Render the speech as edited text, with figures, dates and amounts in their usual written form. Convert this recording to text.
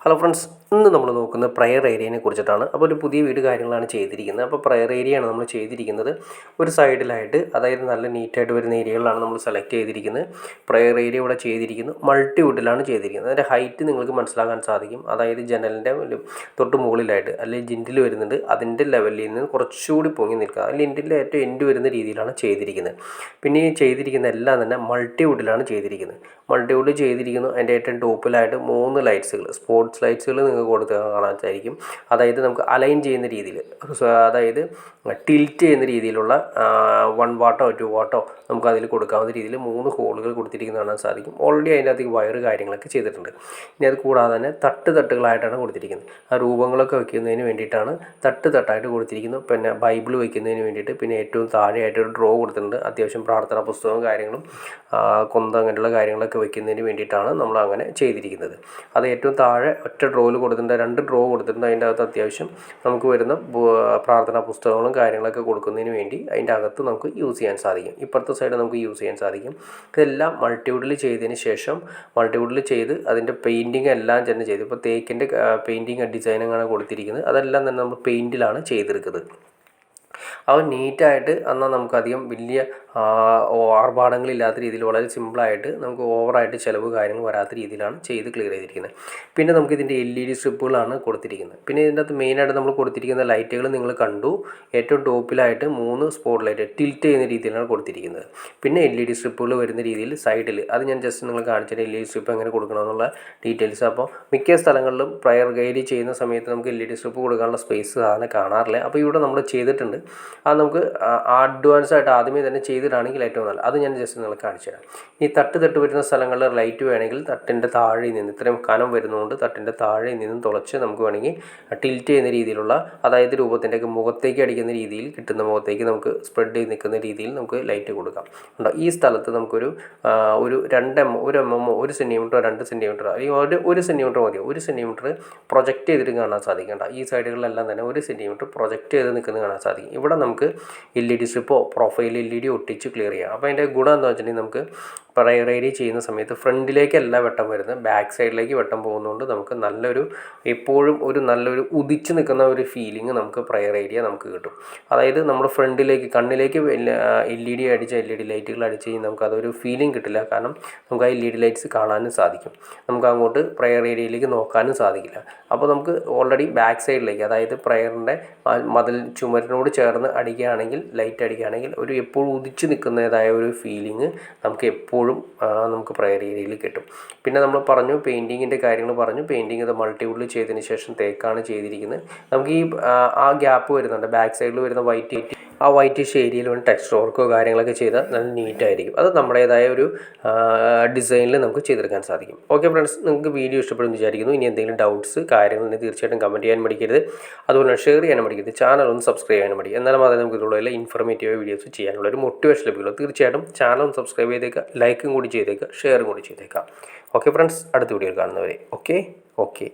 Hello friends, ഇന്ന് നമ്മൾ നോക്കുന്നത് പ്രയർ ഏരിയനെ കുറിച്ചിട്ടാണ്. അപ്പോൾ ഒരു പുതിയ വീട് കാര്യങ്ങളാണ് ചെയ്തിരിക്കുന്നത്. അപ്പോൾ പ്രയർ ഏരിയയാണ് നമ്മൾ ചെയ്തിരിക്കുന്നത്. ഒരു സൈഡിലായിട്ട്, അതായത് നല്ല നീറ്റായിട്ട് വരുന്ന ഏരിയകളാണ് നമ്മൾ സെലക്ട് ചെയ്തിരിക്കുന്നത്. പ്രയർ ഏരിയ ഇവിടെ ചെയ്തിരിക്കുന്നു മൾട്ടിവുഡിലാണ് ചെയ്തിരിക്കുന്നത്. അതിൻ്റെ ഹൈറ്റ് നിങ്ങൾക്ക് മനസ്സിലാക്കാൻ സാധിക്കും. അതായത് ജനലിൻ്റെ തൊട്ട് മുകളിലായിട്ട് അല്ലെങ്കിൽ ജിൻറ്റിൽ വരുന്നുണ്ട്, അതിൻ്റെ ലെവലിൽ നിന്ന് കുറച്ചുകൂടി പൊങ്ങി നിൽക്കുക. അതിൽ ലിൻറ്റിൻ്റെ ഏറ്റവും എൻഡ് വരുന്ന രീതിയിലാണ് ചെയ്തിരിക്കുന്നത്. പിന്നെ ഈ ചെയ്തിരിക്കുന്ന എല്ലാം തന്നെ മൾട്ടിവുഡിലാണ് ചെയ്തിരിക്കുന്നത്. മൾട്ടിവുഡ് ചെയ്തിരിക്കുന്നു. അതിൻ്റെ ഏറ്റവും ടോപ്പിലായിട്ട് 3 ലൈറ്റ്സുകൾ, സ്പോർട്സ് ലൈറ്റ്സുകൾ നിങ്ങൾക്ക് കൊടുത്ത് കാണാൻ സാധിക്കും. അതായത് നമുക്ക് അലൈൻ ചെയ്യുന്ന രീതിയിൽ, അതായത് ടിൽറ്റ് ചെയ്യുന്ന രീതിയിലുള്ള 1 വാട്ടോ 2 വാട്ടോ നമുക്ക് അതിൽ കൊടുക്കാവുന്ന രീതിയിൽ 3 ഹോളുകൾ കൊടുത്തിരിക്കുന്നത് കാണാൻ സാധിക്കും. ഓൾറെഡി അതിനകത്ത് വയറ് കാര്യങ്ങളൊക്കെ ചെയ്തിട്ടുണ്ട്. ഇനി അത് കൂടാതെ തന്നെ തട്ടുകളായിട്ടാണ് കൊടുത്തിരിക്കുന്നത്. ആ രൂപങ്ങളൊക്കെ വയ്ക്കുന്നതിന് വേണ്ടിയിട്ടാണ് തട്ടായിട്ട് കൊടുത്തിരിക്കുന്നു. പിന്നെ ബൈബിൾ വയ്ക്കുന്നതിന് വേണ്ടിയിട്ട്, പിന്നെ ഏറ്റവും താഴെയായിട്ടൊരു ഡ്രോ കൊടുത്തിട്ടുണ്ട്. അത്യാവശ്യം പ്രാർത്ഥനാ പുസ്തകവും കാര്യങ്ങളും അങ്ങനെയുള്ള കാര്യങ്ങളൊക്കെ വയ്ക്കുന്നതിന് വേണ്ടിയിട്ടാണ് നമ്മൾ അങ്ങനെ ചെയ്തിരിക്കുന്നത്. അത് ഏറ്റവും താഴെ ഒറ്റ ഡ്രോയിൽ കൊടുത്തിട്ടുണ്ട്, 2 ഡ്രോ കൊടുത്തിട്ടുണ്ട്. അതിൻ്റെ അകത്ത് അത്യാവശ്യം നമുക്ക് വരുന്ന പ്രാർത്ഥനാ പുസ്തകങ്ങളും കാര്യങ്ങളൊക്കെ കൊടുക്കുന്നതിന് വേണ്ടി അതിൻ്റെ അകത്ത് നമുക്ക് യൂസ് ചെയ്യാൻ സാധിക്കും. ഇപ്പുറത്തെ സൈഡ് നമുക്ക് യൂസ് ചെയ്യാൻ സാധിക്കും. ഇതെല്ലാം മൾട്ടിവുഡിൽ ചെയ്തതിന് ശേഷം, മൾട്ടിവുഡിൽ ചെയ്ത് അതിൻ്റെ പെയിൻറ്റിങ് എല്ലാം തന്നെ ചെയ്ത്, ഇപ്പോൾ തേക്കിൻ്റെ പെയിൻറ്റിങ് ഡിസൈനിങ്ങാണ് കൊടുത്തിരിക്കുന്നത്. അതെല്ലാം തന്നെ നമ്മൾ പെയിൻറ്റിലാണ് ചെയ്തെടുക്കുന്നത്. അവ നീറ്റായിട്ട്, എന്നാൽ നമുക്കധികം വലിയ ആർഭാടങ്ങളില്ലാത്ത രീതിയിൽ വളരെ സിമ്പിളായിട്ട് നമുക്ക് ഓവറായിട്ട് ചിലവ് കാര്യങ്ങൾ വരാത്ത രീതിയിലാണ് ചെയ്ത് ക്ലിയർ ചെയ്തിരിക്കുന്നത്. പിന്നെ നമുക്കിതിൻ്റെ LED സ്ട്രിപ്പുകളാണ് കൊടുത്തിരിക്കുന്നത്. പിന്നെ ഇതിൻ്റെ അകത്ത് മെയിനായിട്ട് നമ്മൾ കൊടുത്തിരിക്കുന്ന ലൈറ്റുകൾ നിങ്ങൾ കണ്ടു. ഏറ്റവും ടോപ്പിലായിട്ട് 3 സ്പോട്ട് ലൈറ്റ് ടിൽറ്റ് ചെയ്യുന്ന രീതിയിലാണ് കൊടുത്തിരിക്കുന്നത്. പിന്നെ LED സ്ട്രിപ്പുകൾ വരുന്ന രീതിയിൽ സൈഡിൽ, അത് ഞാൻ ജസ്റ്റ് നിങ്ങൾ കാണിച്ചിട്ട് LED സ്ട്രിപ്പ് എങ്ങനെ കൊടുക്കണമെന്നുള്ള ഡീറ്റെയിൽസ്. അപ്പോൾ മിക്ക സ്ഥലങ്ങളിലും പ്രയർ ഗൈഡ് ചെയ്യുന്ന സമയത്ത് നമുക്ക് LED സ്ട്രിപ്പ് കൊടുക്കാനുള്ള സ്പേസ് സാധാരണ കാണാറില്ല. അപ്പോൾ ഇവിടെ നമ്മൾ ചെയ്തിട്ടുണ്ട്. അത് നമുക്ക് അഡ്വാൻസ് ആയിട്ട് ആദ്യമേ തന്നെ ചെയ്തിട്ടാണെങ്കിൽ ഏറ്റവും നല്ലത്. അത് ഞാൻ ജസ്റ്റ് നിങ്ങൾക്ക് കാണിച്ചു തരാം. ഈ തട്ട് വരുന്ന സ്ഥലങ്ങളിൽ ലൈറ്റ് വേണമെങ്കിൽ തട്ടിൻ്റെ താഴെ നിന്ന്, ഇത്രയും കനം വരുന്നതുകൊണ്ട് തട്ടിൻ്റെ താഴെ നിന്നും തുളച്ച് നമുക്ക് വേണമെങ്കിൽ ടിൽറ്റ് ചെയ്യുന്ന രീതിയിലുള്ള, അതായത് രൂപത്തിൻ്റെയൊക്കെ മുഖത്തേക്ക് അടിക്കുന്ന രീതിയിൽ, കിട്ടുന്ന മുഖത്തേക്ക് നമുക്ക് സ്പ്രെഡ് ചെയ്ത് നിൽക്കുന്ന രീതിയിൽ നമുക്ക് ലൈറ്റ് കൊടുക്കാം. ഉണ്ടോ? ഈ സ്ഥലത്ത് നമുക്കൊരു 2 mm, 1 mm, 1 സെൻറ്റിമീറ്റർ, 2 സെൻറ്റിമീറ്റർ, അല്ലെങ്കിൽ 1 സെൻറ്റിമീറ്റർ മതി. 1 സെൻറ്റിമീറ്റർ പ്രൊജക്റ്റ് ചെയ്തിട്ട് കാണാൻ സാധിക്കേണ്ട. ഈ സൈഡുകളിലെല്ലാം തന്നെ 1 സെൻറ്റിമീറ്റർ പ്രൊജക്റ്റ് ചെയ്ത് നിൽക്കുന്നത് കാണാൻ സാധിക്കും. ഇവിടെ നമുക്ക് LED സ്ട്രിപ്പോ പ്രൊഫൈൽ LED ഒട്ടിച്ച് ക്ലിയർ ചെയ്യാം. അപ്പോൾ അതിൻ്റെ ഗുണം എന്താ വെച്ചിട്ടുണ്ടെങ്കിൽ, നമുക്ക് പ്രയർ ഏരിയ ചെയ്യുന്ന സമയത്ത് ഫ്രണ്ടിലേക്കല്ല വെട്ടം വരുന്നത്, ബാക്ക് സൈഡിലേക്ക് വെട്ടം പോകുന്നതുകൊണ്ട് നമുക്ക് എപ്പോഴും നല്ലൊരു ഉദിച്ച് നിൽക്കുന്ന ഒരു ഫീലിംഗ് നമുക്ക് പ്രയർ ഏരിയ നമുക്ക് കിട്ടും. അതായത് നമ്മൾ ഫ്രണ്ടിലേക്ക്, കണ്ണിലേക്ക് LED ലൈറ്റുകൾ അടിച്ച് കഴിഞ്ഞാൽ നമുക്കതൊരു ഫീലിംഗ് കിട്ടില്ല. കാരണം നമുക്ക് ആ LED ലൈറ്റ്സ് കാണാനും സാധിക്കും, നമുക്ക് അങ്ങോട്ട് പ്രയർ ഏരിയയിലേക്ക് നോക്കാനും സാധിക്കില്ല. അപ്പോൾ നമുക്ക് ഓൾറെഡി ബാക്ക് സൈഡിലേക്ക്, അതായത് പ്രയറിൻ്റെ മതിൽ ചുമരിനോട് ചേർന്ന് അടിക്കുകയാണെങ്കിൽ, ലൈറ്റ് അടിക്കുകയാണെങ്കിൽ എപ്പോഴും ഉദിച്ച് നിൽക്കുന്നതായ ഒരു ഫീലിംഗ് നമുക്ക് പ്രയർ ഏരിയയിൽ കിട്ടും. പിന്നെ നമ്മൾ പറഞ്ഞു, പെയിൻറ്റിങ്ങിൻ്റെ കാര്യങ്ങൾ പറഞ്ഞു. പെയിൻറ്റിങ് ഇത് മൾട്ടിവുഡിൽ ചെയ്തതിന് ശേഷം തേക്കാണ് ചെയ്തിരിക്കുന്നത്. നമുക്ക് ആ ഗ്യാപ്പ് വരുന്നുണ്ട്, ബാക്ക് സൈഡിൽ വരുന്ന വൈറ്റിഷ് ഏരിയയിൽ വേണ്ടി ടെക്സ്ചർ വർക്കോ കാര്യങ്ങളൊക്കെ ചെയ്താൽ നല്ല നീറ്റായിരിക്കും. അത് നമ്മുടേതായ ഒരു ഡിസൈനിൽ നമുക്ക് ചെയ്തെടുക്കാൻ സാധിക്കും. ഓക്കെ ഫ്രണ്ട്സ്, നിങ്ങൾക്ക് വീഡിയോ ഇഷ്ടപ്പെടുമെന്ന് വിചാരിക്കുന്നു. ഇനി എന്തെങ്കിലും ഡൗട്ട്സ് കാര്യങ്ങളുണ്ടെങ്കിൽ തീർച്ചയായിട്ടും കമൻറ്റ് ചെയ്യാൻ മടിക്കരുത്. അതുപോലെ ഷെയർ ചെയ്യാനും മടിക്കരുത്. ചാനൽ ഒന്ന് സബ്സ്ക്രൈബ് ചെയ്യാനും മടിക്കുക. എന്നാലും മാത്രമേ നമുക്ക് ഇതിലുള്ള ഇൻഫോർമേറ്റീവ് വീഡിയോസ് ചെയ്യാനുള്ള ഒരു മോട്ടിവേഷൻ ലഭിക്കുള്ളൂ. തീർച്ചയായിട്ടും ചാനൽ ഒന്ന് സബ്സ്ക്രൈബ് ചെയ്തേക്കുക, ലൈക്കും കൂടി ചെയ്തേക്കുക, ഷെയറും കൂടി ചെയ്തേക്കുക. ഓക്കെ ഫ്രണ്ട്സ്, അടുത്ത വീഡിയോയിൽ കാണുന്നവരെ ഓക്കെ.